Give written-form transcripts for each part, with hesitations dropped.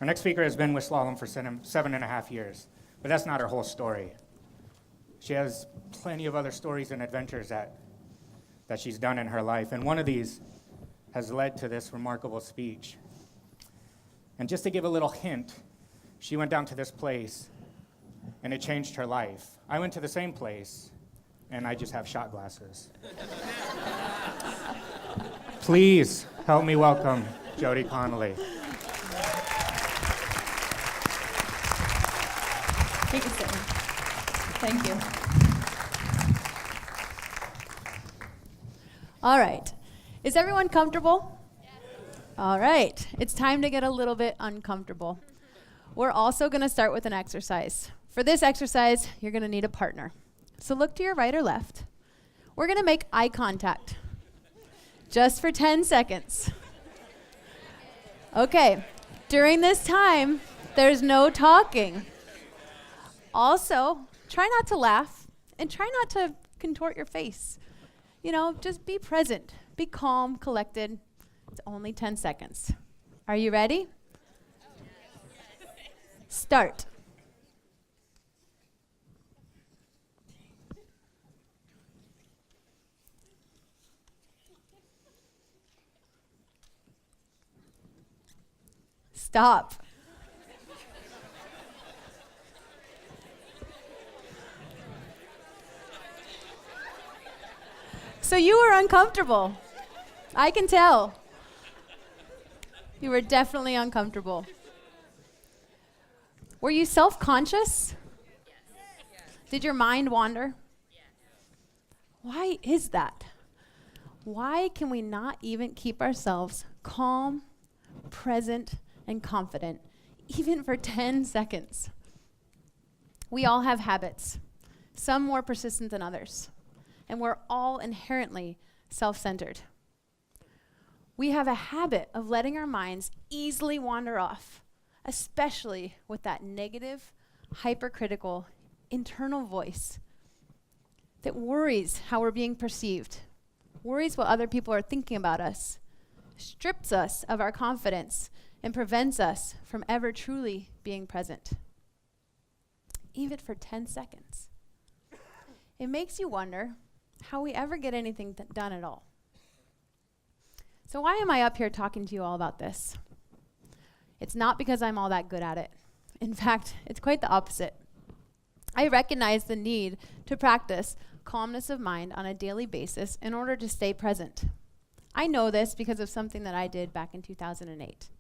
Our next speaker has been with Slalom for 7.5 years, but that's not her whole story. She has plenty of other stories and adventures that she's done in her life, and one of these has led to this remarkable speech. And just to give a little hint, she went down to this place, and it changed her life. I went to the same place, and I just have shot glasses. Please help me welcome Jody Connolly. Take a seat. Thank you. All right. Is everyone comfortable? Yes. All right. It's time to get a little bit uncomfortable. We're also going to start with an exercise. For this exercise, you're going to need a partner. So look to your right or left. We're going to make eye contact just for 10 seconds. Okay. During this time, there's no talking. Also, try not to laugh and try not to contort your face. You know, just be present. Be calm, collected. It's only 10 seconds. Are you ready? Start. Stop. So you were uncomfortable. I can tell. You were definitely uncomfortable. Were you self-conscious? Yes. Did your mind wander? Yes. Why is that? Why can we not even keep ourselves calm, present, and confident, even for 10 seconds? We all have habits, some more persistent than others. And we're all inherently self-centered. We have a habit of letting our minds easily wander off, especially with that negative, hypercritical, internal voice that worries how we're being perceived, worries what other people are thinking about us, strips us of our confidence, and prevents us from ever truly being present, even for 10 seconds. It makes you wonder how we ever get anything done at all. So why am I up here talking to you all about this? It's not because I'm all that good at it. In fact, it's quite the opposite. I recognize the need to practice calmness of mind on a daily basis in order to stay present. I know this because of something that I did back in 2008.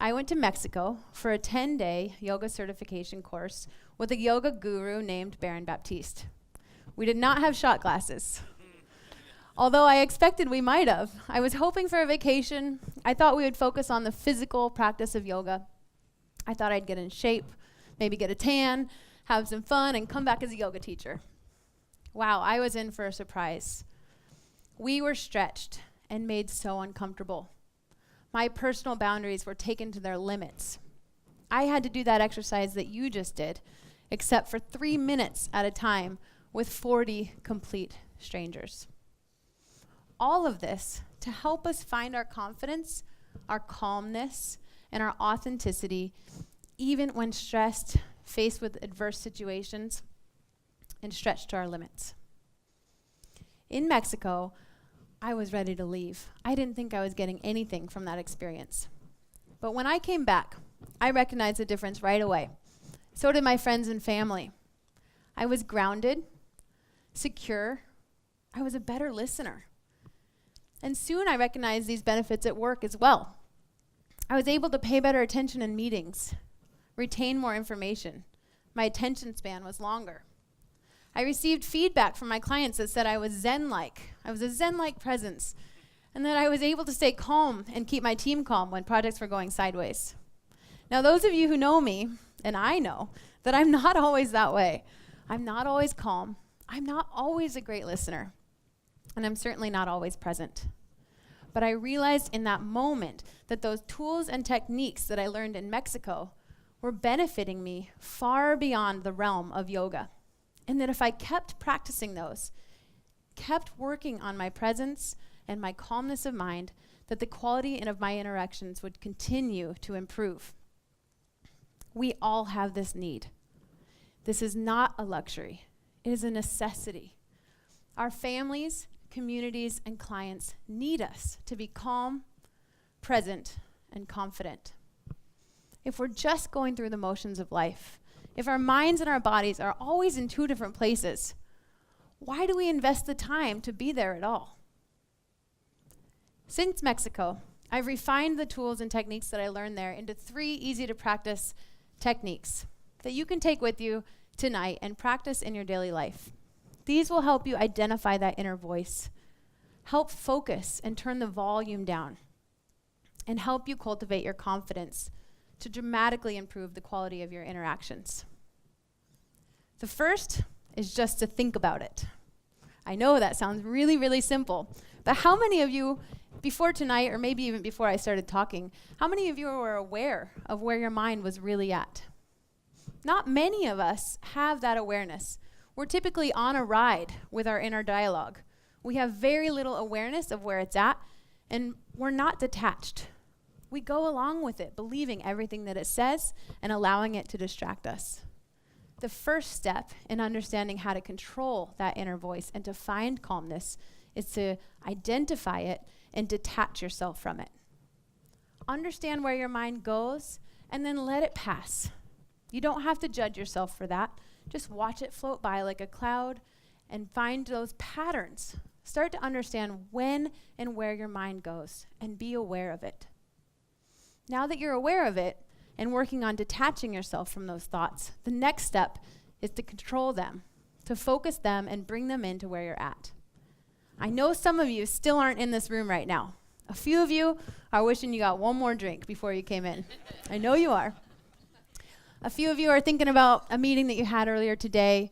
I went to Mexico for a 10-day yoga certification course with a yoga guru named Baron Baptiste. We did not have shot glasses. Although I expected we might have. I was hoping for a vacation. I thought we would focus on the physical practice of yoga. I thought I'd get in shape, maybe get a tan, have some fun, and come back as a yoga teacher. Wow, I was in for a surprise. We were stretched and made so uncomfortable. My personal boundaries were taken to their limits. I had to do that exercise that you just did, except for 3 minutes at a time, with 40 complete strangers. All of this to help us find our confidence, our calmness, and our authenticity, even when stressed, faced with adverse situations, and stretched to our limits. In Mexico, I was ready to leave. I didn't think I was getting anything from that experience. But when I came back, I recognized the difference right away. So did my friends and family. I was grounded, secure. I was a better listener. And soon I recognized these benefits at work as well. I was able to pay better attention in meetings, retain more information. My attention span was longer. I received feedback from my clients that said I was Zen-like. I was a Zen-like presence, and that I was able to stay calm and keep my team calm when projects were going sideways. Now, those of you who know me, and I know, that I'm not always that way. I'm not always calm. I'm not always a great listener, and I'm certainly not always present. But I realized in that moment that those tools and techniques that I learned in Mexico were benefiting me far beyond the realm of yoga. And that if I kept practicing those, kept working on my presence and my calmness of mind, that the quality of my interactions would continue to improve. We all have this need. This is not a luxury. It is a necessity. Our families, communities, and clients need us to be calm, present, and confident. If we're just going through the motions of life, if our minds and our bodies are always in two different places, why do we invest the time to be there at all? Since Mexico, I've refined the tools and techniques that I learned there into 3 easy-to-practice techniques that you can take with you tonight and practice in your daily life. These will help you identify that inner voice, help focus and turn the volume down, and help you cultivate your confidence to dramatically improve the quality of your interactions. The first is just to think about it. I know that sounds really, really simple, but how many of you, before tonight, or maybe even before I started talking, how many of you were aware of where your mind was really at? Not many of us have that awareness. We're typically on a ride with our inner dialogue. We have very little awareness of where it's at, and we're not detached. We go along with it, believing everything that it says and allowing it to distract us. The first step in understanding how to control that inner voice and to find calmness is to identify it and detach yourself from it. Understand where your mind goes and then let it pass. You don't have to judge yourself for that. Just watch it float by like a cloud and find those patterns. Start to understand when and where your mind goes and be aware of it. Now that you're aware of it and working on detaching yourself from those thoughts, the next step is to control them, to focus them and bring them into where you're at. I know some of you still aren't in this room right now. A few of you are wishing you got one more drink before you came in. I know you are. A few of you are thinking about a meeting that you had earlier today,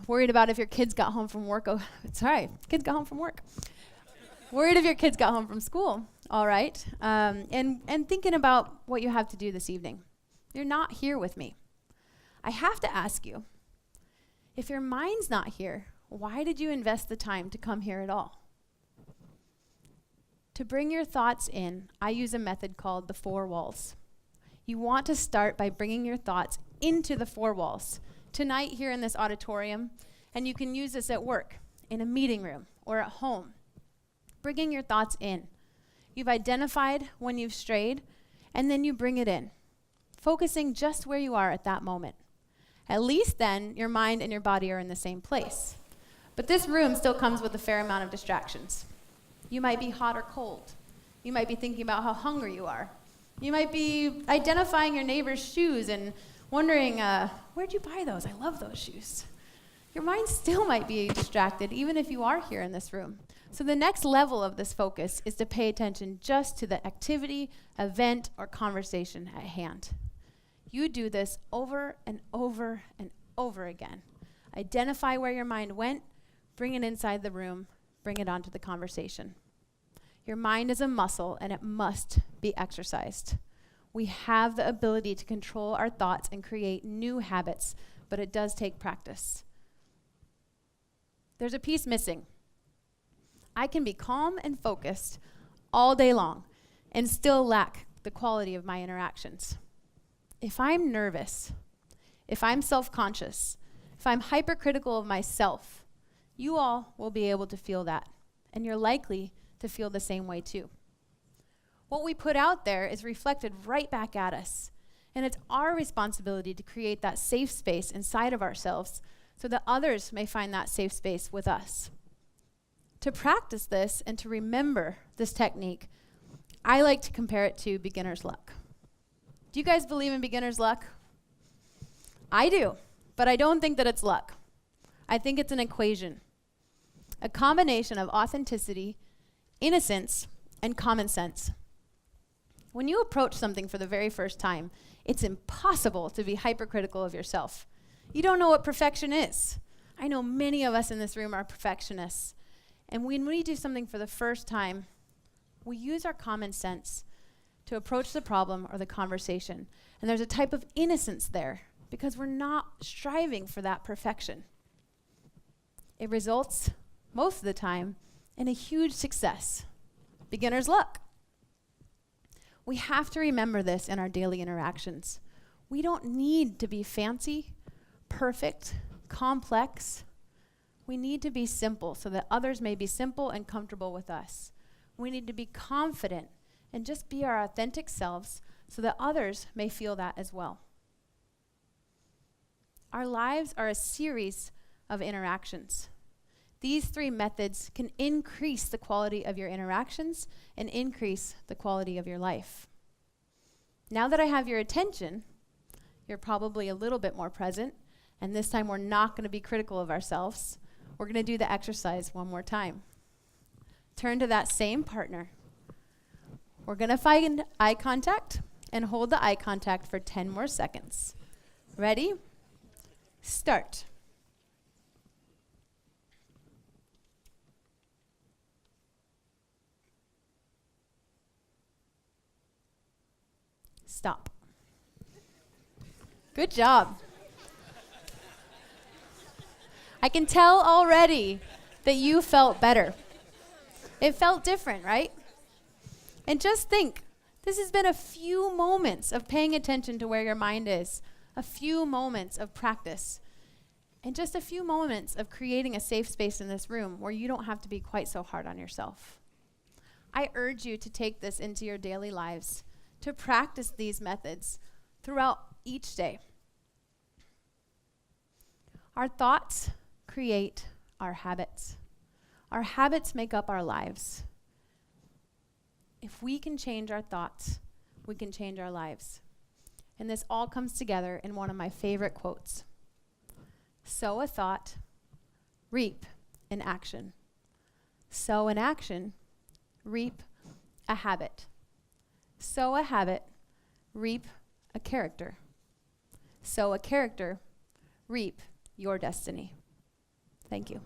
worried about if your kids got home from work. Oh, sorry, kids got home from work. Worried if your kids got home from school, all right? And thinking about what you have to do this evening. You're not here with me. I have to ask you, if your mind's not here, why did you invest the time to come here at all? To bring your thoughts in, I use a method called the 4 walls. You want to start by bringing your thoughts into the 4 walls. Tonight here in this auditorium, and you can use this at work, in a meeting room, or at home. Bringing your thoughts in. You've identified when you've strayed, and then you bring it in, focusing just where you are at that moment. At least then, your mind and your body are in the same place. But this room still comes with a fair amount of distractions. You might be hot or cold. You might be thinking about how hungry you are. You might be identifying your neighbor's shoes and wondering, where'd you buy those? I love those shoes. Your mind still might be distracted, even if you are here in this room. So the next level of this focus is to pay attention just to the activity, event, or conversation at hand. You do this over and over and over again. Identify where your mind went, bring it inside the room, bring it onto the conversation. Your mind is a muscle and it must be exercised. We have the ability to control our thoughts and create new habits, but it does take practice. There's a piece missing. I can be calm and focused all day long and still lack the quality of my interactions. If I'm nervous, if I'm self-conscious, if I'm hypercritical of myself, you all will be able to feel that, and you're likely to feel the same way too. What we put out there is reflected right back at us, and it's our responsibility to create that safe space inside of ourselves so that others may find that safe space with us. To practice this and to remember this technique, I like to compare it to beginner's luck. Do you guys believe in beginner's luck? I do, but I don't think that it's luck. I think it's an equation, a combination of authenticity, innocence, and common sense. When you approach something for the very first time, it's impossible to be hypercritical of yourself. You don't know what perfection is. I know many of us in this room are perfectionists. And when we do something for the first time, we use our common sense to approach the problem or the conversation. And there's a type of innocence there because we're not striving for that perfection. It results, most of the time, in a huge success. Beginner's luck. We have to remember this in our daily interactions. We don't need to be fancy, perfect, complex. We need to be simple so that others may be simple and comfortable with us. We need to be confident and just be our authentic selves so that others may feel that as well. Our lives are a series of interactions. These 3 methods can increase the quality of your interactions and increase the quality of your life. Now that I have your attention, you're probably a little bit more present, and this time we're not going to be critical of ourselves. We're going to do the exercise one more time. Turn to that same partner. We're going to find eye contact and hold the eye contact for 10 more seconds. Ready? Start. Stop. Good job. I can tell already that you felt better. It felt different, right? And just think, this has been a few moments of paying attention to where your mind is, a few moments of practice, and just a few moments of creating a safe space in this room where you don't have to be quite so hard on yourself. I urge you to take this into your daily lives, to practice these methods throughout each day. Our thoughts create our habits. Our habits make up our lives. If we can change our thoughts, we can change our lives. And this all comes together in one of my favorite quotes. Sow a thought, reap an action. Sow an action, reap a habit. Sow a habit, reap a character. Sow a character, reap your destiny. Thank you.